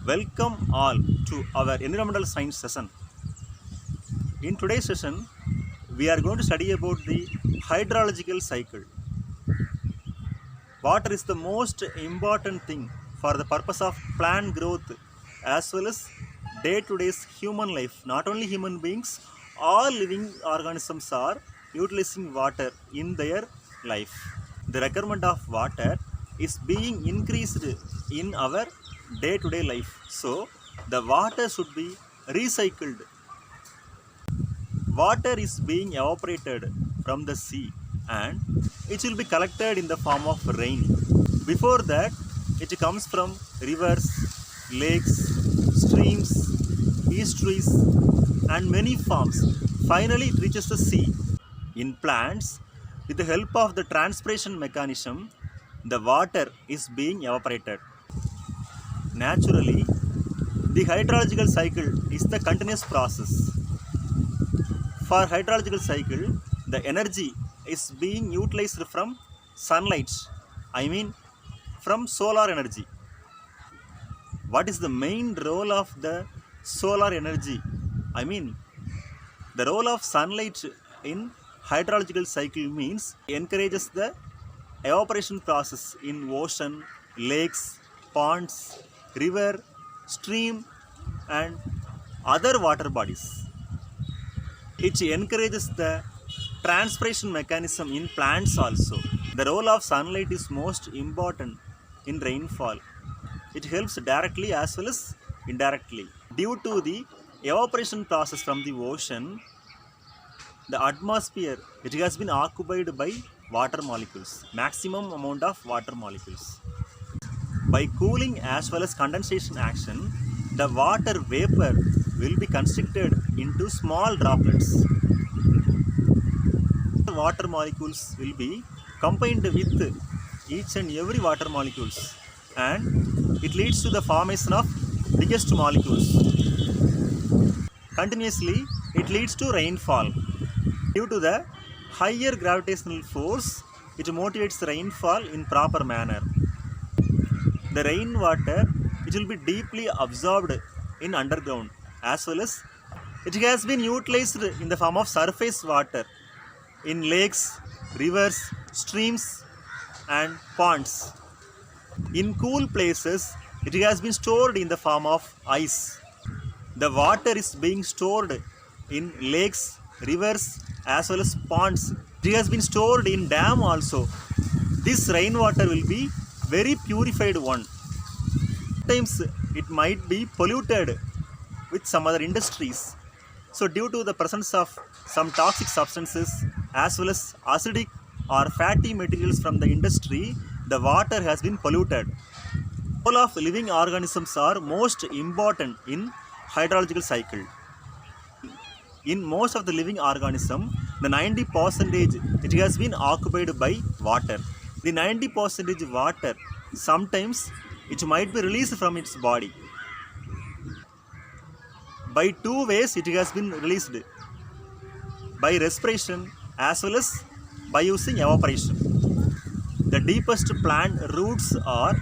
Welcome all to our environmental science session. In today's session, we are going to study about the hydrological cycle. Water is the most important thing for the purpose of plant growth as well as day-to-day human life. Not only human beings, all living organisms are utilizing water in their life. The requirement of water is being increased in our day-to-day life. So, the water should be recycled. Water is being evaporated from the sea and it will be collected in the form of rain. Before that, it comes from rivers, lakes, streams, estuaries and many forms. Finally, it reaches the sea. In plants, with the help of the transpiration mechanism, the water is being evaporated. Naturally, the hydrological cycle is the continuous process. For hydrological cycle, the energy is being utilized from sunlight, from solar energy. What is the main role of the solar energy? The role of sunlight in hydrological cycle means encourages the evaporation process in ocean, lakes, ponds, river, stream and other water bodies. It encourages the transpiration mechanism in plants also. The role of sunlight is most important in rainfall. It helps directly as well as indirectly. Due to the evaporation process from the ocean, the atmosphere, it has been occupied by water molecules, maximum amount of water molecules. By cooling as well as condensation action, the water vapor will be constricted into small droplets. Water molecules will be combined with each and every water molecules and it leads to the formation of biggest molecules. Continuously, it leads to rainfall. Due to the higher gravitational force, it motivates the rainfall in proper manner. The rainwater, it will be deeply absorbed in underground as well as it has been utilized in the form of surface water in lakes, rivers, streams and ponds. In cool places, it has been stored in the form of ice. The water is being stored in lakes, rivers as well as ponds. It has been stored in dam also. This rainwater will be very purified one. Sometimes it might be polluted with some other industries. So due to the presence of some toxic substances as well as acidic or fatty materials from the industry, the water has been polluted. All of living organisms are most important in hydrological cycle. In most of the living organism, the 90% it has been occupied by water. The 90% water, sometimes it might be released from its body. By two ways it has been released, by respiration as well as by using evaporation. The deepest plant roots are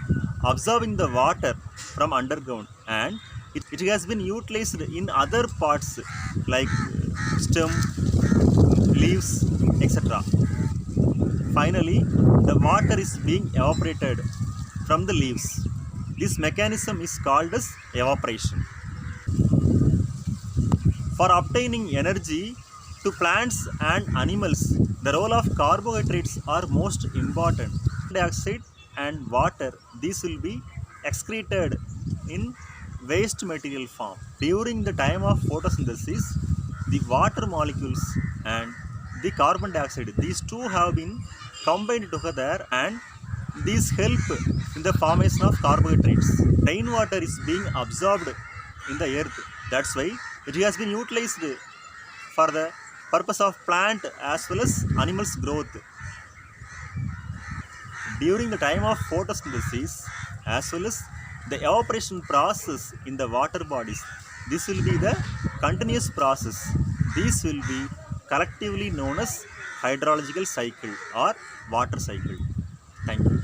absorbing the water from underground and it has been utilized in other parts like stem, leaves, etc. Finally, the water is being evaporated from the leaves. This mechanism is called as evaporation. For obtaining energy to plants and animals, the role of carbohydrates are most important. Carbon dioxide and water, these will be excreted in waste material form. During the time of photosynthesis, the water molecules and the carbon dioxide, these two have been combined together and these help in the formation of carbohydrates. Rainwater is being absorbed in the earth. That's why it has been utilized for the purpose of plant as well as animals' growth. During the time of photosynthesis as well as the evaporation process in the water bodies, this will be the continuous process. These will be collectively known as hydrological cycle or water cycle. Thank you.